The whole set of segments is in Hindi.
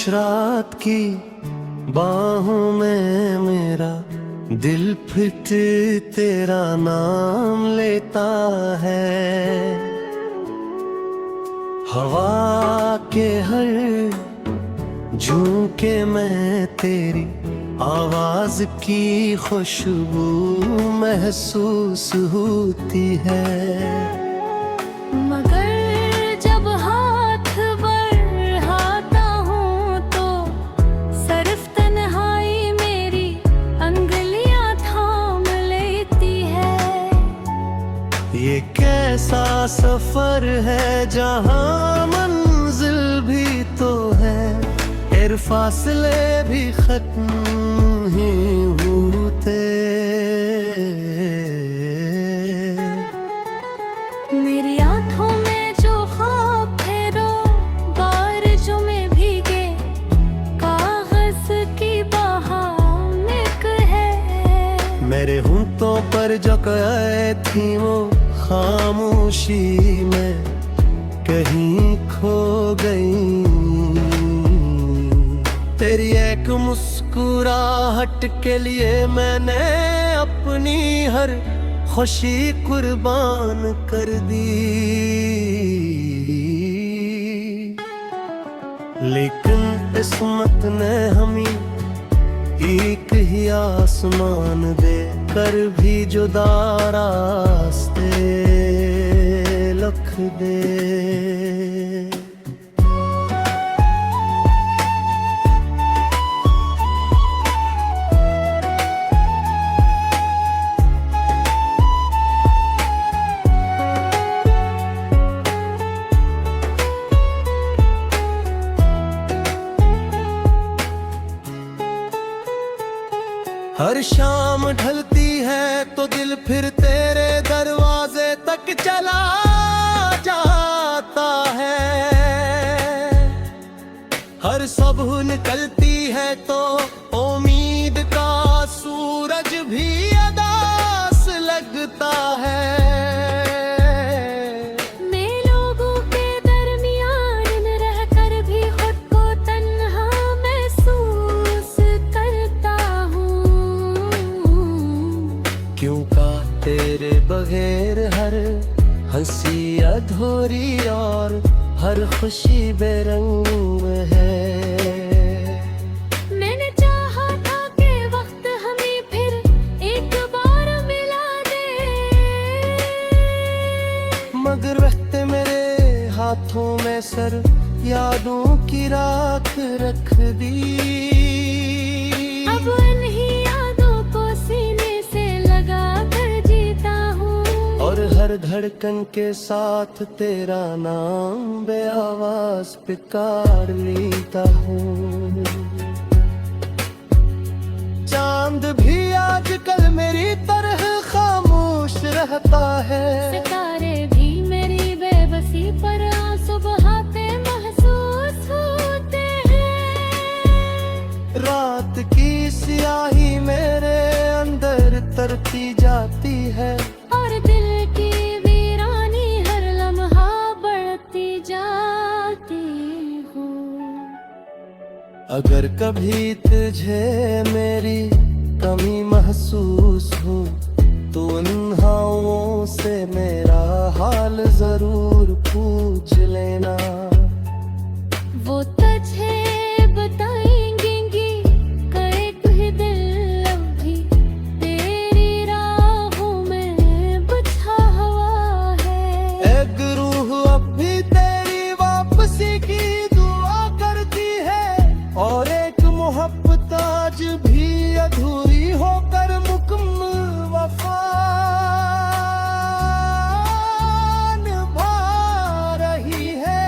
रात की बाहों में मेरा दिल फिर तेरा नाम लेता है। हवा के हर झोंके में तेरी आवाज की खुशबू महसूस होती है। मगर जब हाथ बढ़ाता हूँ तो सिर्फ तन्हाई मेरी अंगलियां थाम लेती है। ये कैसा सफर है जहाँ मंजिल भी तो है, फिर फासले भी खत्म ही होते। मेरी आंखों में जो ख्वाब फेरो बारिशों में भीगे कागज की बहानिक है। मेरे होंठों पर जो कैद थी वो खामोशी में कहीं खो गई। तेरी एक मुस्कुराहट के लिए मैंने अपनी हर खुशी कुर्बान कर दी। लेकिन किस्मत ने हमें एक ही आसमान दे कर भी जुदा रास्ते लिख दे। हर शाम ढलती है तो दिल फिर तेरे दरवाजे तक चला जाता है। हर सुबह निकलती है तो उम्मीद का सूरज भी अदास लगता है। मैं लोगों के दरमियान रहकर भी खुद को तन्हा महसूस करता हूँ। क्यों का तेरे बगैर हर हंसी अधूरी और हर खुशी बेरंग है। मैंने चाहा था कि वक्त हमें फिर एक बार मिला दे, मगर वक्त मेरे हाथों में सर यादों की राख रख दी। अब इन्हीं यादों को सीने से लगा कर जीता हूँ और हर धड़कन के साथ तेरा नाम बेआवाज पुकार लेता हूँ। चांद भी आजकल मेरी तरह खामोश रहता है। सितारे भी मेरी बेबसी पर आंसू बहाते महसूस होते हैं। रात की स्याही मेरे अंदर तरती जाती है और दिल की वीरानी हर लम्हा बढ़ती जाती हूँ। अगर कभी तुझे मेरी कमी महसूस हो तो उन हवाओं से मेरा हाल जरूर पूछ लेना। वो तुझे बताएंगी कि एक ही दिल अब भी तेरी राहों में बिछा हुआ है। एक रूह अब भी तेरी वापसी की दुआ करती है और एक मोहब्बत आज भी अधूरी होकर मुकम्मल वफा निभा रही है।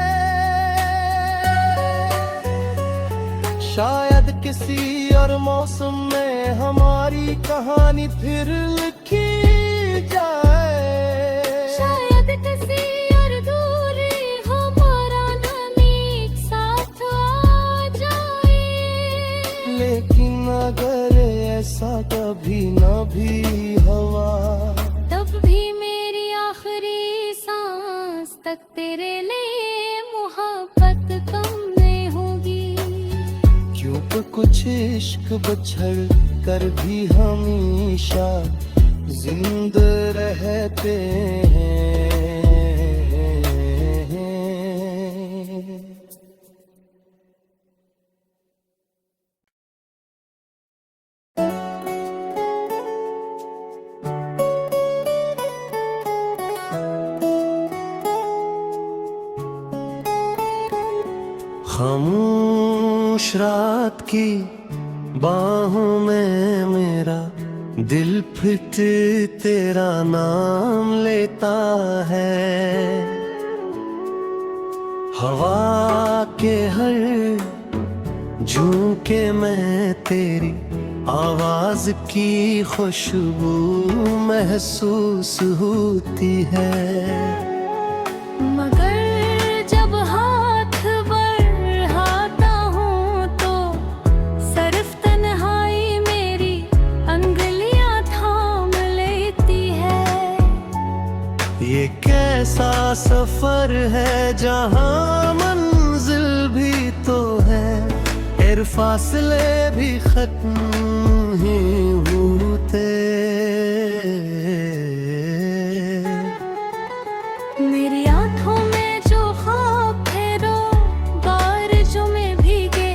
शायद किसी और मौसम में हमारी कहानी फिर लिखी जाए। शायद किसी और दूरी हमारा नाम एक साथ आ जाए। लेकिन अगर ऐसा कभी न भी हुआ तब भी मेरी आखिरी सांस तक तेरे लिए मोहब्बत कम नहीं होगी। चुप कुछ इश्क बछड़ कर भी हमेशा जिंद रहते हैं। खामोश रात की बाहों में मेरा दिल फिट तेरा नाम लेता है। हवा के हर झोंके में तेरी आवाज की खुशबू महसूस होती है। मगर जब हाथ बढ़ाता हूँ तो सिर्फ तन्हाई मेरी अंगलियां थाम लेती है। ये कैसा सफर है जहाँ मंजिल भी तो है, फिर फासले भी खत्म ही होते। मेरी आंखों में जो ख्वाब थे दो बारिशों में भीगे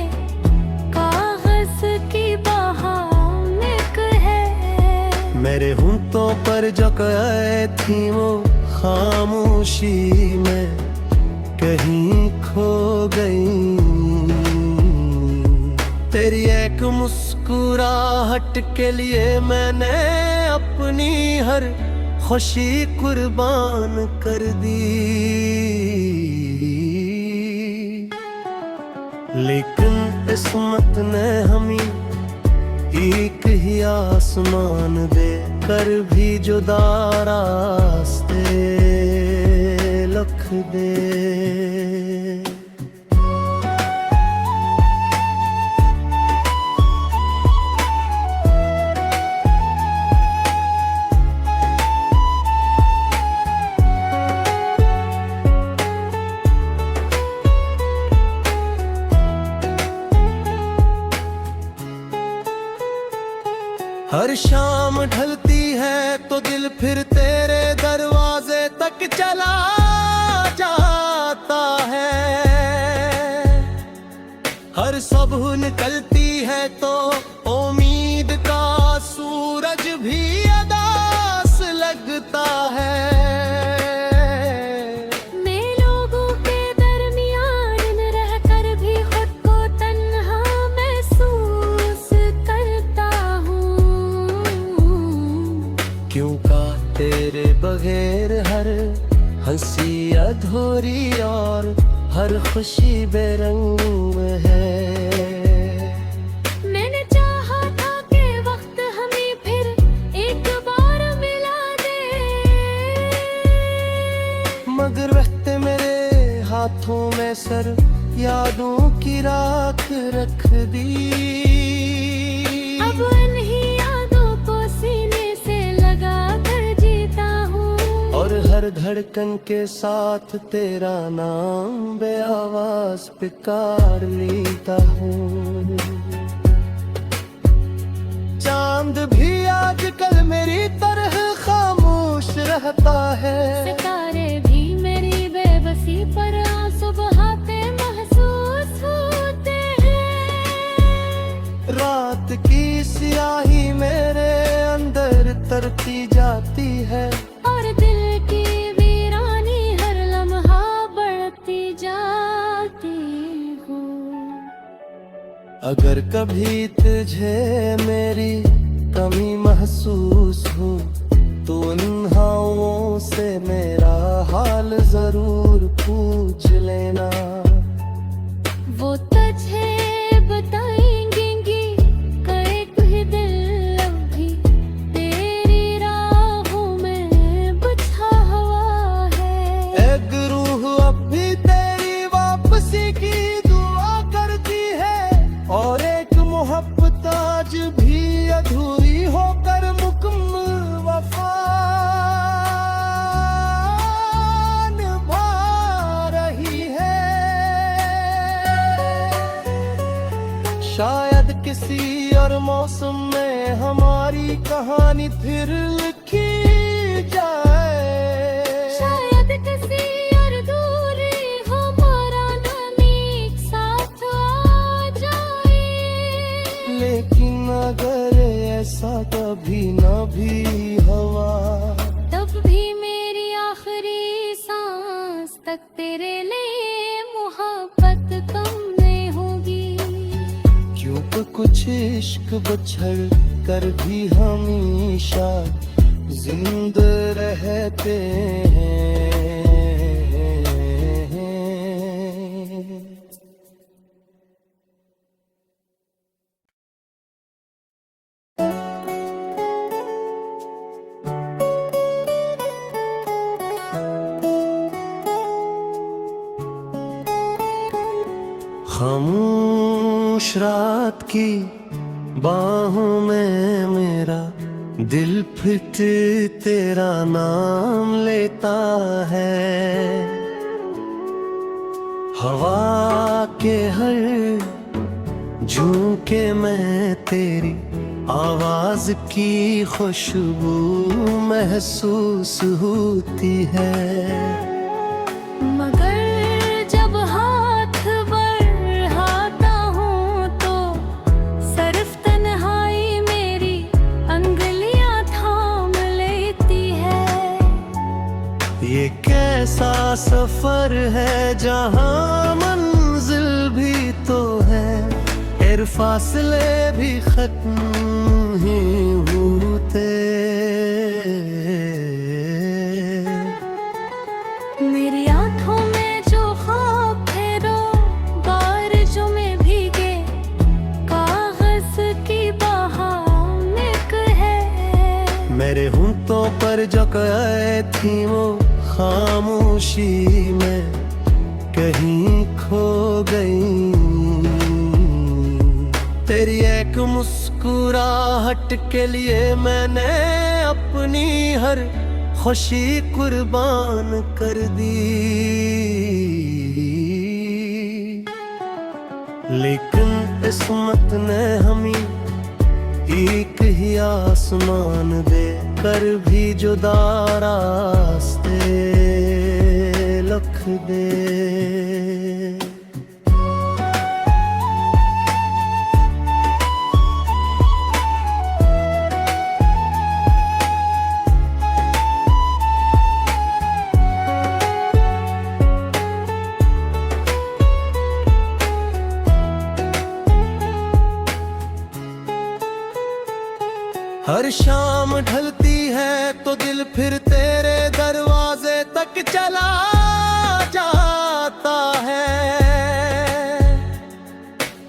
कागज की बहानिक है। मेरे होंठों पर जो कहे थी वो खामोशी में कहीं खो गई। तेरी एक मुस्कुराहट के लिए मैंने अपनी हर खुशी कुर्बान कर दी। लेकिन किस्मत ने हमें एक ही आसमान दे कर भी जुदा रास्ते लिख दे। हर शाम ढलती है तो दिल फिर तेरे दरवाजे तक चला जाता है। हर सुबह निकलती है तो उम्मीद का सूरज भी अदास लगता है। मैं लोगों के दरमियान रहकर भी खुद को तन्हा महसूस करता हूँ। क्यों का तेरे बगैर हर हंसी अधूरी और हर खुशी बेरंग है। मैंने चाहा था कि वक्त हमें फिर एक बार मिला दे, मगर वक्त मेरे हाथों में सर यादों की राख रख दी। अब इन्हीं यादों को सीने से लगा कर जीता हूँ और हर धड़कन के साथ तेरा नाम बेआवाज पुकार लेता हूँ। चांद भी आजकल मेरी तरह खामोश रहता है। सितारे भी मेरी बेबसी पर आंसू बहाते महसूस होते हैं। रात की स्याही मेरे अंदर तरती जाती है और दिल की वीरानी हर लम्हा बढ़ती जाती हूँ। अगर कभी तुझे मेरी कमी महसूस हो तो उन हवाओं से मेरा हाल जरूर पूछ लेना। वो तुझे बताएंगी कि एक ही दिल अभी तेरी राहों में बिछा हुआ है। एक रूह अब भी तेरी वापसी की दुआ करती है और एक मोहब्बत आज भी अधूरी होकर मुकम्मल वफा निभा रही है। शायद किसी और मौसम में हमारी कहानी फिर लिखी जाए। शायद किसी और दूरी हमारा नाम एक साथ आ जाए। लेकिन अगर ऐसा कभी न भी हुआ, तब भी मेरी आखिरी सांस तक तेरे लिए मोहब्बत कम नहीं होगी। क्योंकि कुछ इश्क बछड़ कर भी हमेशा जिंदा रहते हैं। खामोश रात की बाहों में मेरा दिल फिर तेरा नाम लेता है। हवा के हर झोंके में तेरी आवाज की खुशबू महसूस होती है। मगर जब हाथ बढ़ाता हूँ तो सिर्फ तन्हाई मेरी अंगलियां थाम लेती है। ये कैसा सफर है जहाँ मंजिल भी तो है, फिर फासले भी खत्म ही होते। मेरी आंखों में जो ख्वाब थे रो बारिशों में भीगे कागज की बहानिक है। मेरे होंठों पर जो कहे थी वो खामोशी में कहीं खो गई। तेरी एक मुस्कुराहट के लिए मैंने अपनी हर खुशी कुर्बान कर दी। लेकिन किस्मत ने हमें एक ही आसमान दे कर भी जुदा रास्ते लिख दे। हर शाम ढलती है तो दिल फिर तेरे दरवाजे तक चला जाता है।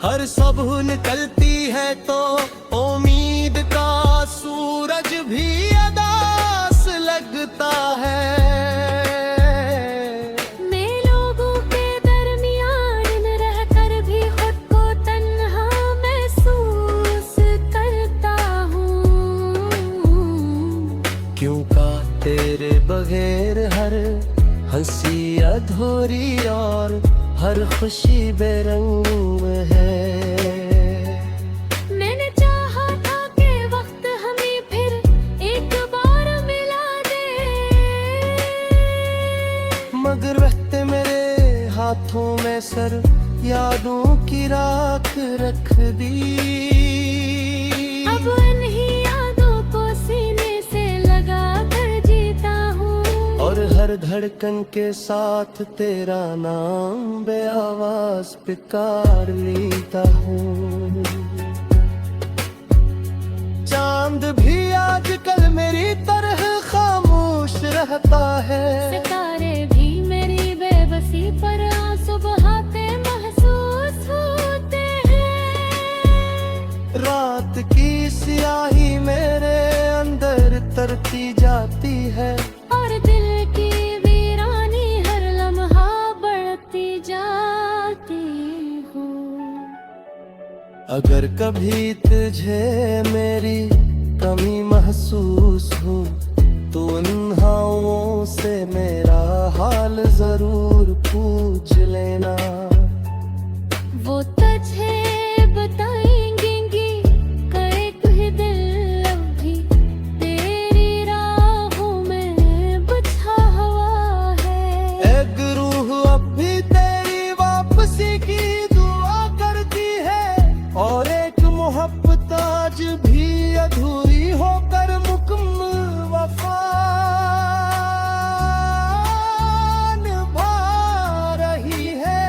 हर सुबह निकलती है तो उम्मीद का सूरज भी अदास लगता है। मैं लोगों के दरमियान रहकर भी खुद को तन्हा महसूस करता हूँ। क्यों का तेरे बगैर हर हंसी अधूरी और हर खुशी बेरंग है। मैंने चाहा था कि वक्त हमें फिर एक बार मिला दे, मगर वक्त मेरे हाथों में सर यादों की राख रख दी। अब इन्हीं यादों को सीने से लगा कर जीता हूँ और हर धड़कन के साथ तेरा नाम बेआवाज पुकार लेता हूँ। चांद भी आजकल मेरी तरह खामोश रहता है। सितारे भी मेरी बेबसी पर आंसू बहाते महसूस होते हैं। रात की स्याही मेरे अंदर तरती जाती है और दिल की वीरानी हर लम्हा बढ़ती जाती हूँ। अगर कभी तुझे मेरी कमी महसूस हो तो उन हवाओं से मेरा हाल जरूर पूछ लेना। वो तुझे बताए आज भी अधूरी होकर मुकम्मल वफा निभा रही है।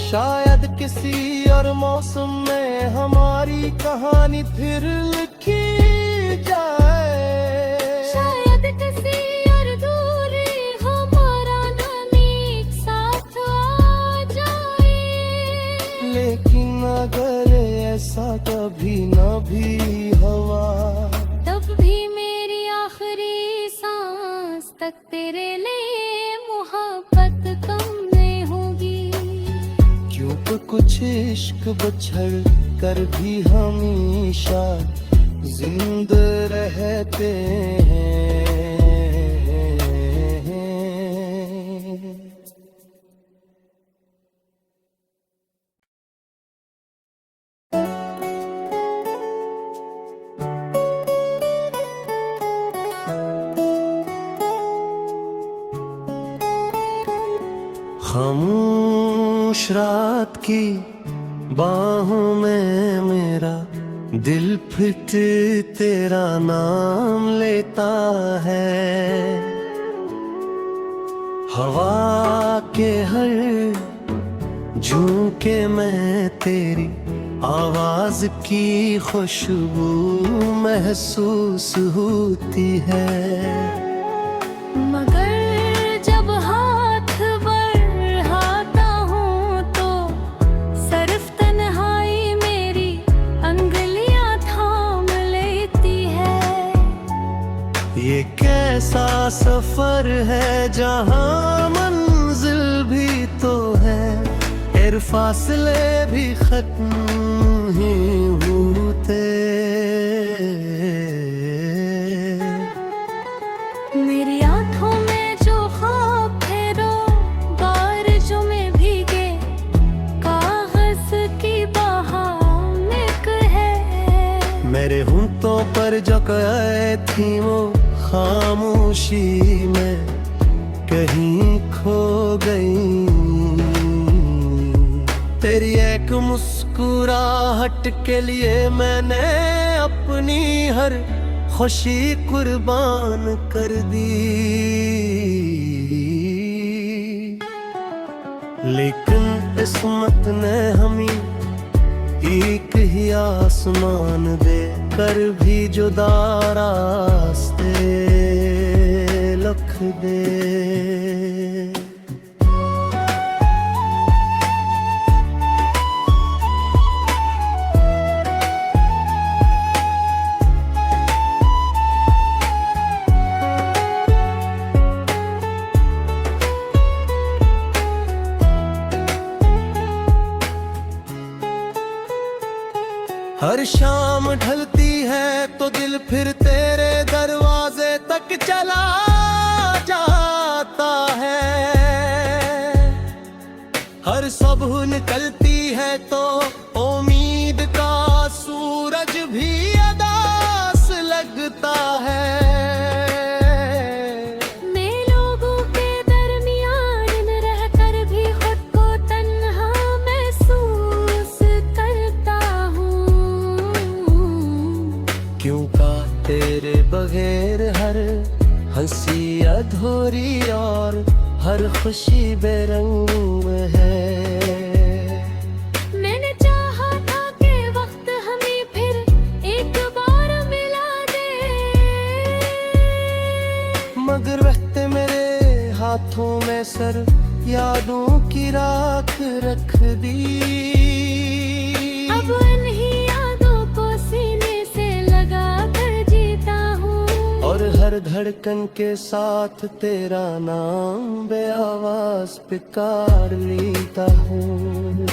शायद किसी और मौसम में हमारी कहानी फिर लिखी जाए। शायद किसी और दूरी हमारा नाम एक साथ आ जाए। लेकिन अगर ऐसा कभी न भी हुआ, तब भी मेरी आखिरी सांस तक तेरे लिए मोहब्बत कम नहीं होगी। क्योंकि कुछ इश्क बछड़ कर भी हमेशा जिंदा रहते हैं। खामोश रात की बाहों में मेरा दिल फिट तेरा नाम लेता है। हवा के हर झोंके में तेरी आवाज की खुशबू महसूस होती है। मगर जब हाथ बढ़ाता हूँ तो सिर्फ तन्हाई मेरी अंगलियां थाम लेती है। ये कैसा सफर है जहाँ मंजिल भी तो है, फिर फासले भी खत्म ही होते। मेरी आंखों में जो ख्वाब थे रो बारिशों में भीगे कागज की बहानिक है। मेरे होंठों पर जो कहे थी वो खामोशी में कहीं खो गई। तेरी एक मुस्कुराहट के लिए मैंने अपनी हर खुशी कुर्बान कर दी। लेकिन किस्मत ने हमें एक ही आसमान दे कर भी जुदा रास्ते लिख दे। हर शाम ढलती है तो दिल फिर तेरे दरवाजे तक चला जाता है। हर सुबह निकलती है तो उम्मीद का सूरज भी अदास लगता है। मैं लोगों के दरमियान रहकर भी खुद को तन्हा महसूस करता हूँ। क्यों का तेरे बगैर हर हंसी अधूरी और हर खुशी बेरंग है। मैंने चाहा था कि वक्त हमें फिर एक बार मिला दे, मगर वक्त मेरे हाथों में सर यादों की राख रख दी। अब इन्हीं यादों को सीने से लगा कर जीता हूँ और हर धड़कन के साथ तेरा नाम बेआवाज पुकार लेता हूँ।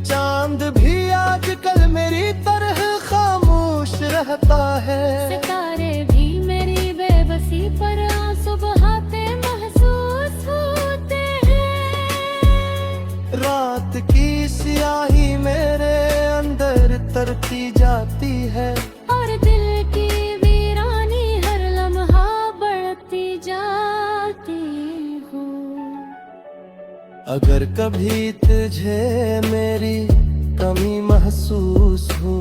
चांद भी आजकल मेरी तरह खामोश रहता है। सितारे भी मेरी बेबसी पर आंसू बहाते महसूस होते हैं। रात की स्याही मेरे अंदर तरती जाती है और दिल की वीरानी हर लम्हा बढ़ती जाती हूँ। अगर कभी तुझे मेरी कमी महसूस हो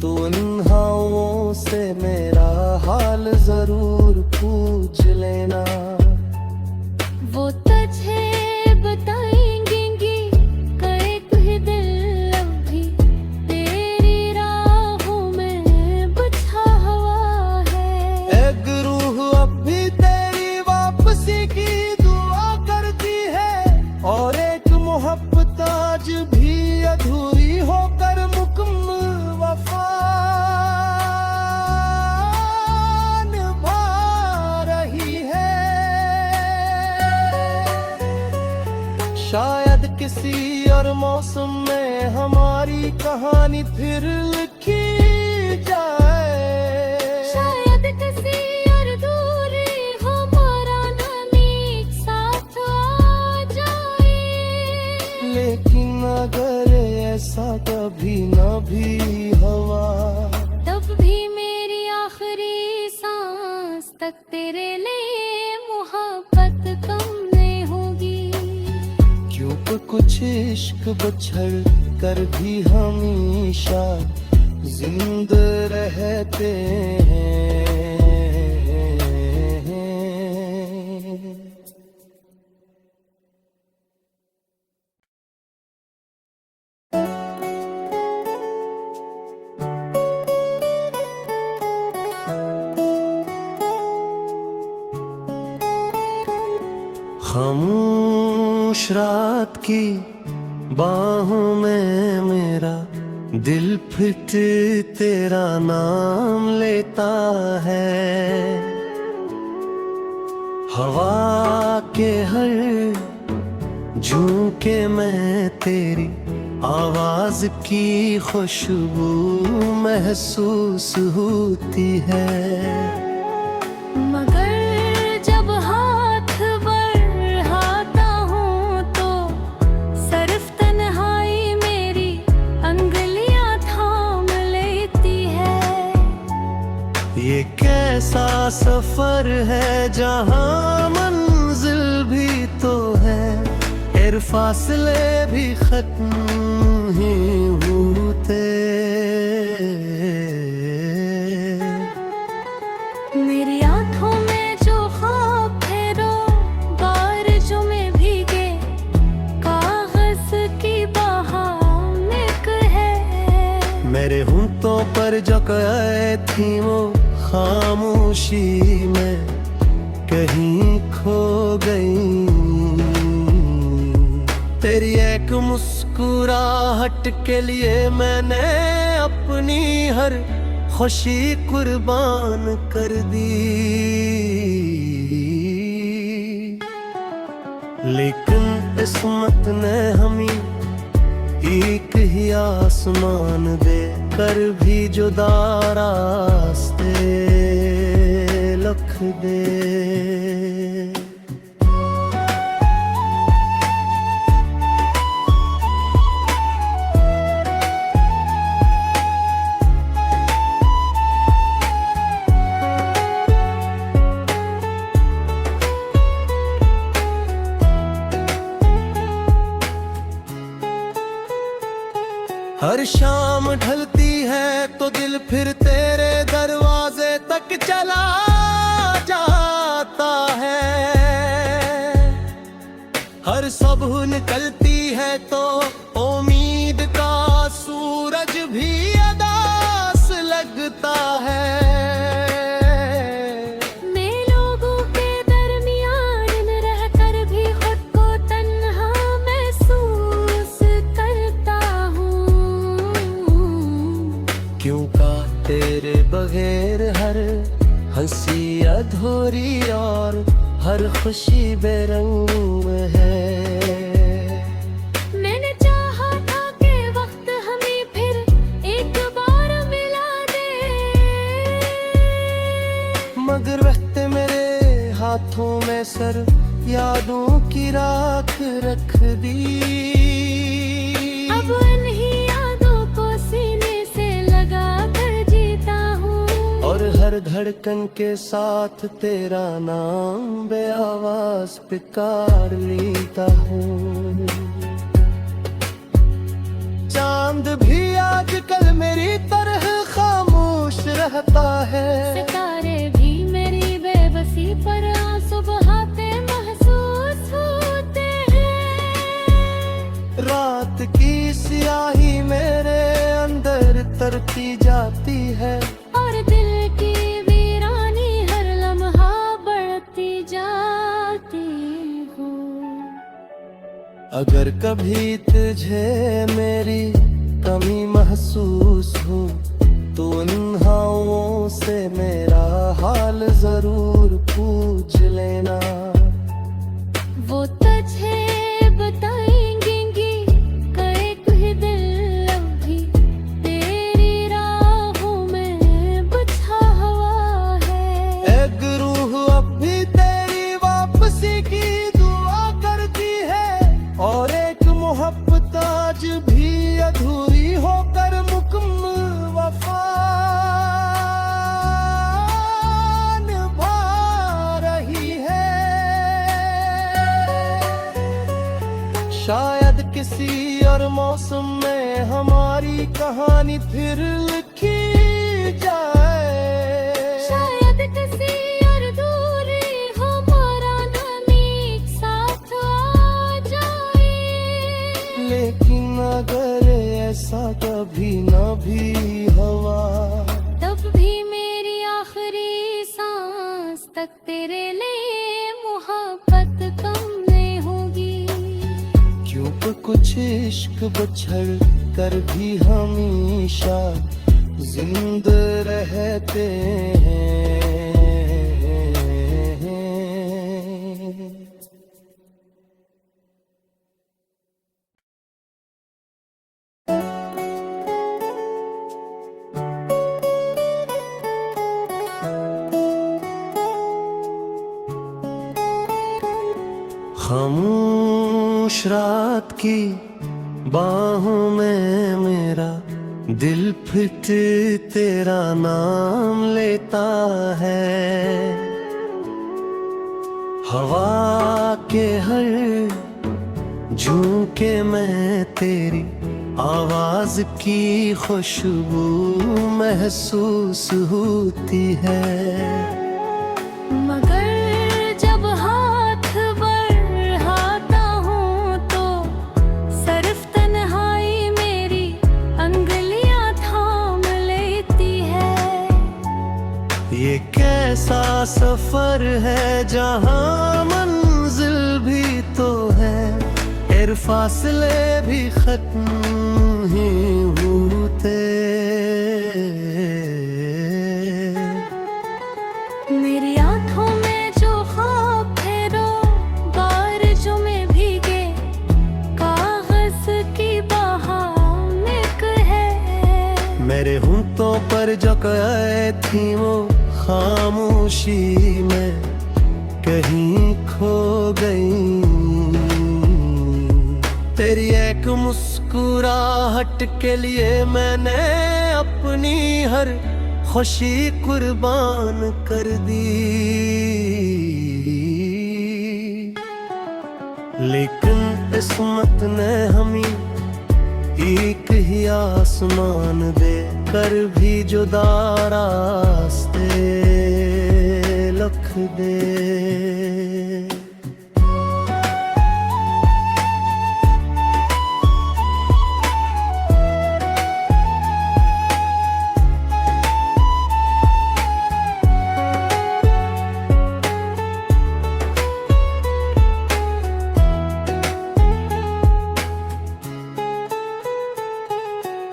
तो उन हवाओं से मेरा हाल जरूर पूछ लेना। वो तुझे बताएंगे कई कोई दिल अभी तेरी राहों में बिछा हुआ है। एक रूह अब भी तेरी वापसी की दुआ करती है और एक मोहब्बत आज भी अधूरी होकर मुकम्मल वफा निभा रही है। शायद किसी और मौसम में हमारी कहानी फिर लिखी जाए। शायद किसी और दूरी हमारा नाम एक साथ आ जाए। लेकिन अगर ऐसा कभी न भी हुआ तब भी मेरी आखिरी सांस तक तेरे लिए मोहब्बत कम नहीं होगी। क्योंकि कुछ इश्क बछड़ कर भी हमेशा जिंदा रहते हैं। खामोश रात की बाहों में मेरा दिल फिर तेरा नाम लेता है। हवा के हर झोंके में तेरी आवाज की खुशबू महसूस होती है। मगर जब हाथ बढ़ाता हूँ तो सिर्फ तन्हाई मेरी अंगलियां थाम लेती है। ये कैसा सफर है जहाँ मंजिल भी तो है फिर फासले भी खत्म ही होते। मेरी आंखों में जो ख्वाब थे रो बारिशों में भीगे कागज की बहानेक है। मेरे होंठों पर जो कहे थी वो खामोशी में कहीं खो गई। तेरी एक मुस्कुराहट के लिए मैंने अपनी हर खुशी कुर्बान कर दी। लेकिन किस्मत ने हमें एक ही आसमान दे कर भी जुदा रास्ते लिख दे। हर शाम ढलती है तो दिल फिर तेरे दरवाजे तक चला जाता है। हर सुबह निकलती है तो उम्मीद का सूरज भी अदास लगता है। मैं लोगों के दरमियान रहकर भी खुद को तन्हा महसूस करता हूँ। क्यों का तेरे बगैर हर हंसी अधूरी और हर खुशी बेरंग है। मैंने चाहा था कि वक्त हमें फिर एक बार मिला दे। मगर वक्त मेरे हाथों में सर यादों की राख रख दी। अब इन्हीं यादों को सीने से लगा कर जीता हूँ और हर धड़कन के साथ तेरा नाम बेआवाज पुकार लेता हूँ। चांद भी आजकल मेरी तरह खामोश रहता है। सितारे भी मेरी बेबसी पर आंसू बहाते महसूस होते हैं। रात की स्याही मेरे अंदर तरती जाती है और दिल की वीरानी हर लम्हा बढ़ती जाती हूँ। अगर कभी तुझे मेरी कमी महसूस हो तो उन हवाओं से मेरा हाल जरूर पूछ लेना। वो तुझे बताएंगी कई ही दिल अभी तेरी राहों में बिछा हुआ है। एक रूह अब भी तेरी वापसी की दुआ करती है और एक मोहब्बत आज भी अधूरी होकर मुकम्मल वफा निभा रही है। शायद किसी और मौसम में हमारी कहानी फिर लिखी जाए। शायद किसी और दूरी हमारा नाम एक साथ आ जाए। लेकिन अगर ऐसा कभी न भी हुआ तब भी मेरी आखिरी सांस तक तेरे लिए मोहब्बत कम नहीं होगी। क्यों कुछ इश्क बछड़ कर भी हमेशा जिंदा रहते हैं। खामोश रात की बाहों में मेरा दिल फिर तेरा नाम लेता है। हवा के हर झोंके में तेरी आवाज की खुशबू महसूस होती है। मगर जब हाथ बढ़ाता हूँ तो सिर्फ तन्हाई मेरी अंगलियां थाम लेती है। ये कैसा सफर है जहाँ मंजिल भी तो है फिर फासले भी खत्म ही होते। मेरी आंखों में जो ख्वाब थे रो बारिशों में भीगे कागज की बहानिक है। मेरे होंठों पर जो कैद थी वो खामोशी में कहीं खो गई। तेरी एक मुस्कुराहट के लिए मैंने अपनी हर खुशी कुर्बान कर दी। लेकिन किस्मत ने हमें एक ही आसमान दे कर भी जुदा रास्ते लिख दे।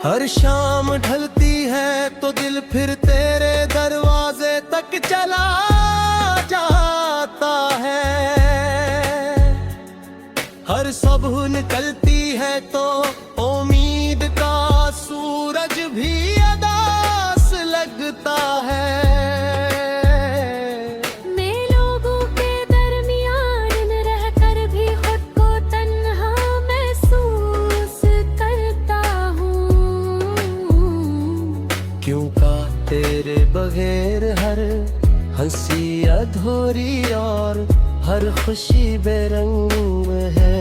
हर शाम ढलती है तो दिल फिर तेरे दरवाजे तक चला जाता है। हर सुबह निकलती है तो उम्मीद का सूरज भी अदास लगता है। मैं लोगों के दरमियान रहकर भी खुद को तन्हा महसूस करता हूँ। क्यों का तेरे बगैर हर हंसी अधूरी और हर खुशी बेरंग है।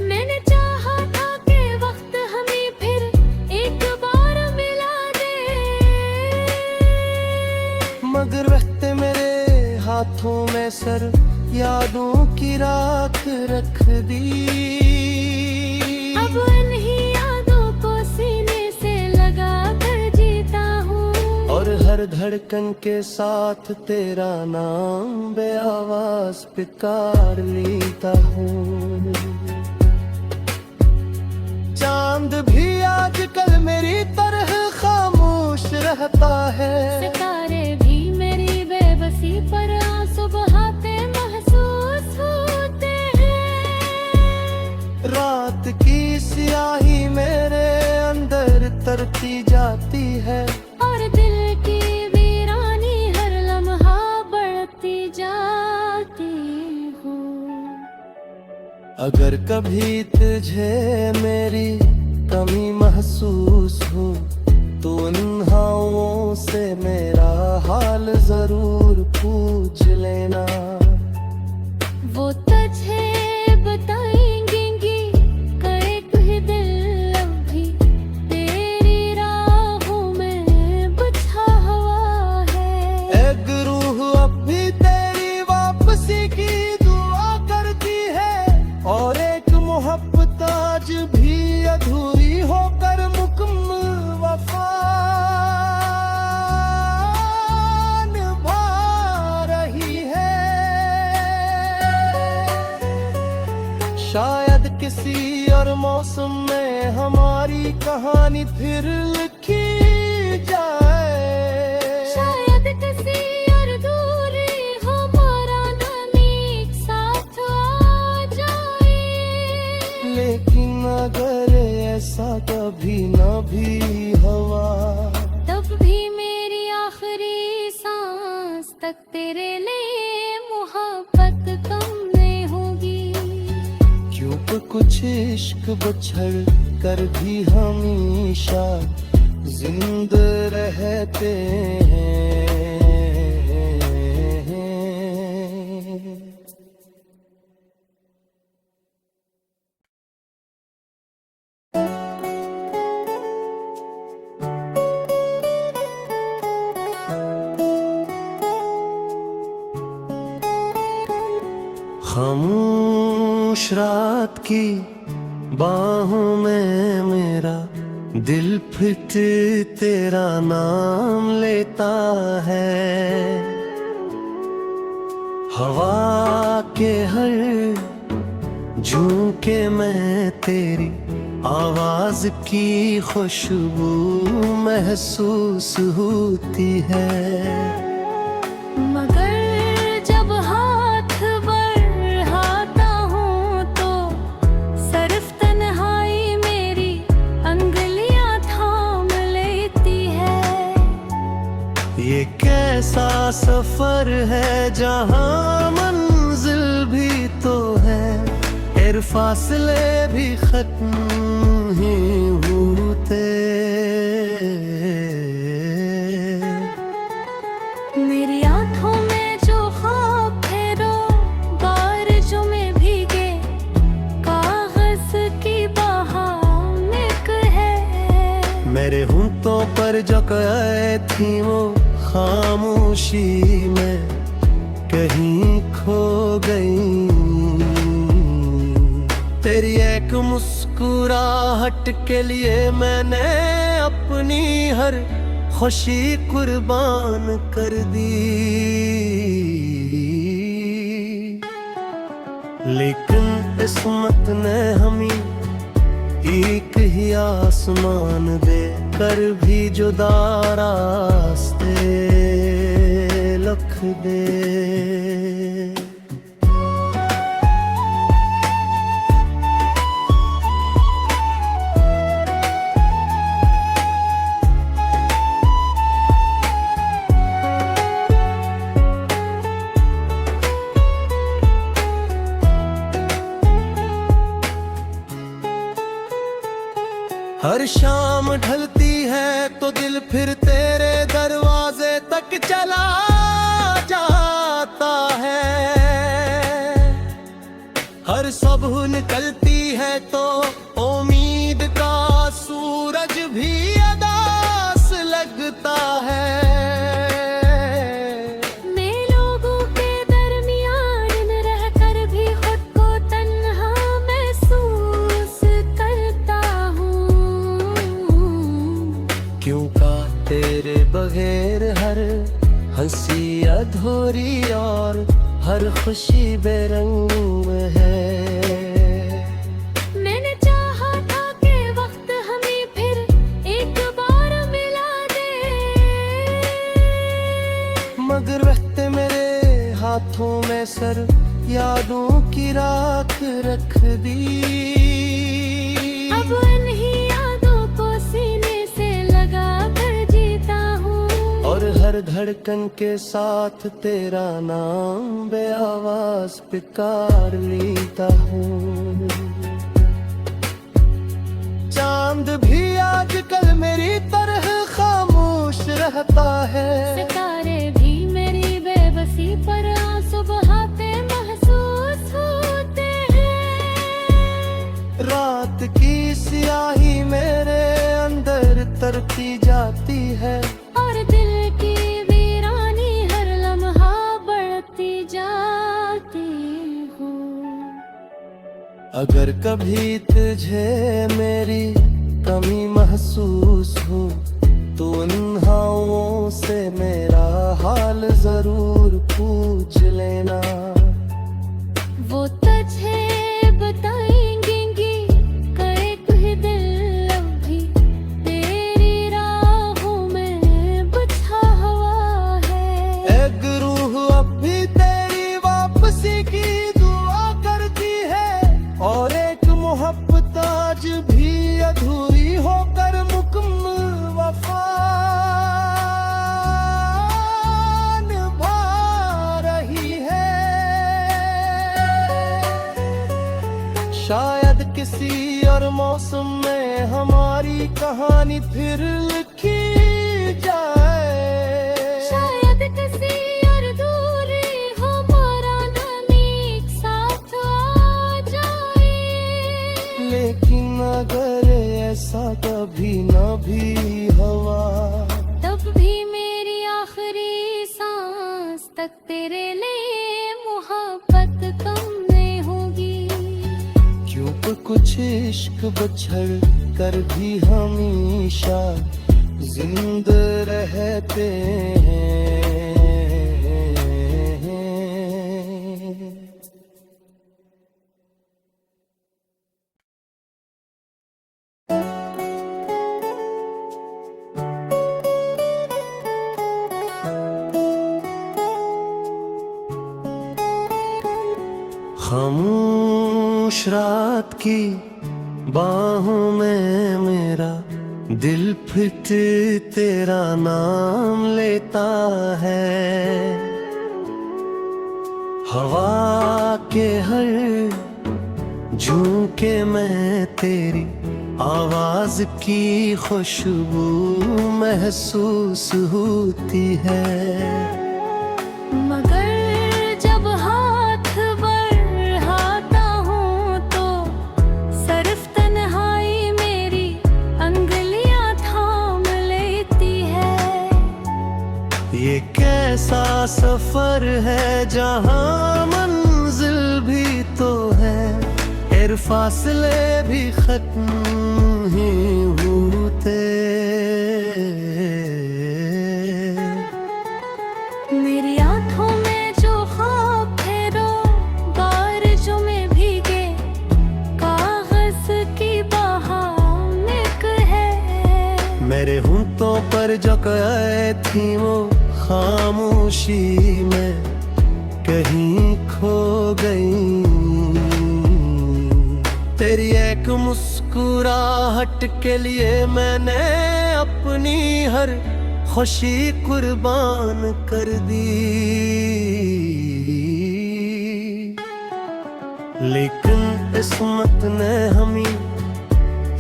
मैंने चाहा था कि वक्त हमें फिर एक बार मिला दे, मगर वक्त मेरे हाथों में सर यादों की राख रख दी। अब इन्हीं यादों को सीने से लगा कर जीता हूँ, और हर धड़कन के साथ तेरा नाम बेआवाज पुकार लेता हूँ। चांद भी आजकल मेरी तरह खामोश रहता है, सितारे भी मेरी बेबसी पर आंसू बहाते महसूस होते हैं। रात की स्याही मेरे अंदर तरती जाती है, और दिल की वीरानी हर लम्हा बढ़ती जाती हूँ। अगर कभी तुझे मेरी कमी महसूस हो तो उन हवाओं से मेरा हाल जरूर पूछ लेना। वो तुझे बताएंगी कि कोई दिल अब भी तेरी राहों में बिछा हुआ है। एक रूह अब भी तेरी वापसी की दुआ करती है, और एक मोहब्बत आज भी अधूरी होकर मुकम्मल वफा निभा रही है। शायद किसी और मौसम में हमारी कहानी फिर लिखी जाए, शायद किसी और दूरी हमारा नाम एक साथ आ जाए। लेकिन अगर ऐसा कभी न भी हुआ, तब भी मेरी आखिरी सांस तक तेरे लिए मोहब्बत कम नहीं होगी। क्योंकि कुछ इश्क बछड़ कर भी हमेशा जिंदा रहते हैं। खामोश रात की बाहों में मेरा दिल फिर तेरा नाम लेता है। हवा के हर झोंके में तेरी आवाज की खुशबू महसूस होती है। मगर जब हाथ बढ़ाता हूँ तो सिर्फ तन्हाई मेरी अंगलियां थाम लेती है। ये कैसा सफर है जहाँ मंजिल भी तो है, फिर फासले भी खत्म ही होते। मेरी आंखों में जो ख्वाब फेरो बारिशों में भीगे कागज की बहानिक है। मेरे होंठों पर जो कहे थी वो खामोशी में कहीं खो गई। तेरी एक मुस्कुराहट के लिए मैंने अपनी हर खुशी कुर्बान कर दी। लेकिन किस्मत ने हमें एक ही आसमान दे कर भी जुदा रास्ते लिख दे। हर शाम ढलती है तो दिल फिर तेरे दरवाजे तक चला जाता है। हर सुबह निकलती है तो उम्मीद का सूरज भी अदास लगता है। मैं लोगों के दरमियान रहकर भी खुद को तन्हा महसूस करता हूँ। क्यों का तेरे बगैर हर हंसी अधूरी और हर खुशी बेरंग है। मैंने चाहा था कि वक्त हमें फिर एक बार मिला दे, मगर वक्त मेरे हाथों में सर यादों की राख रख दी। अब इन्हीं यादों को सीने से लगा कर जीता हूँ, और हर धड़कन के साथ तेरा नाम बेआवाज पुकार लेता हूँ। चांद भी आजकल मेरी तरह खामोश रहता है। सितारे भी मेरी बेबसी पर आंसू बहाते महसूस होते हैं। रात की स्याही मेरे अंदर तरती जाती है, और दिल की वीरानी हर लम्हा बढ़ती जाती हूँ। अगर कभी तुझे मेरी कमी महसूस हो तो उन हवाओं से मेरा हाल जरूर पूछ लेना। वो तुझे बताएंगे कि कोई दिल अब भी तेरी राहों में बिछा हुआ है। एक रूह अब भी तेरी वापसी की दुआ करती है, और एक मोहब्बत आज भी अधूरी होकर मुकम्मल वफा निभा रही है। शायद किसी और मौसम में हमारी कहानी फिर लिखी जाए। शायद किसी और दूरी हमारा नाम एक साथ आ जाए। लेकिन अगर ऐसा कभी न भी हुआ, तब भी मेरी आखिरी सांस तक तेरे लिए मोहब्बत कम नहीं होगी। क्यों कुछ इश्क बछड़ कर भी हमेशा जिंदा रहते हैं। खामोश रात की बाहों में मेरा दिल फिट तेरा नाम लेता है। हवा के हर झोंके में तेरी आवाज की खुशबू महसूस होती है। मगर जब हाथ बढ़ाता हूँ तो सिर्फ तन्हाई मेरी अंगुलियाँ थाम लेती है। ये कैसा सफर है जहाँ मंजिल भी तो है, फिर फासले भी खत्म ही होते। मेरी आंखों में जो ख्वाब थे दो बारिशों में भीगे कागज की बहानिक है। मेरे होंठों पर जो कहे थी वो खामोशी में कहीं खो गई। तेरी एक मुस्कुराहट के लिए मैंने अपनी हर खुशी कुर्बान कर दी। लेकिन किस्मत ने हमें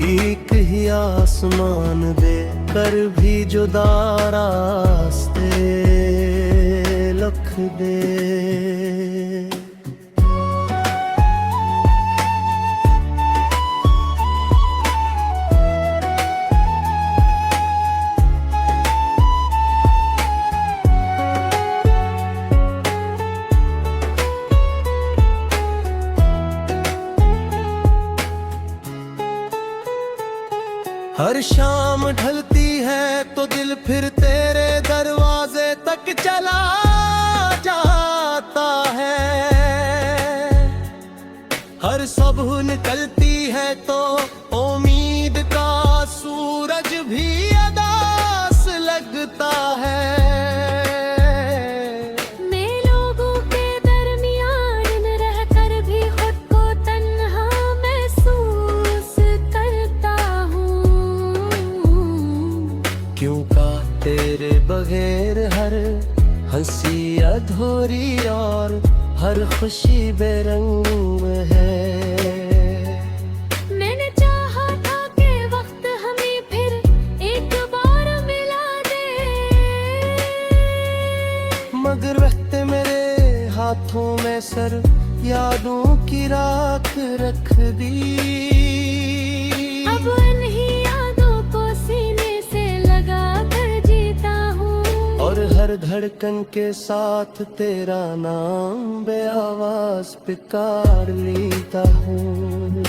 एक ही आसमान दे कर भी जुदा रास्ते लख दे। हर शाम ढलती है तो दिल फिर तेरे दरवाजे तक चला जाता है। हर सुबह निकलती है तो उम्मीद का सूरज भी अदास लगता है। मैं लोगों के दरमियान रहकर भी खुद को तन्हा महसूस करता हूँ। क्यों का तेरे बगैर हर हंसी अधूरी और हर खुशी बेरंग है। मैंने चाहा था कि वक्त हमें फिर एक बार मिला दे, मगर वक्त मेरे हाथों में सर यादों की राख रख दी। अब इन्हीं यादों को सीने से लगा कर जीता हूँ, और हर धड़कन के साथ तेरा नाम बेआवाज पुकार लेता हूँ।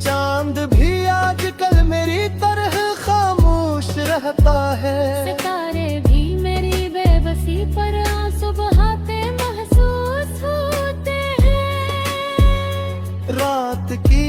चांद भी आजकल मेरी तरह खामोश रहता है। सितारे भी मेरी बेबसी पर आंसू बहाते महसूस होते हैं। रात की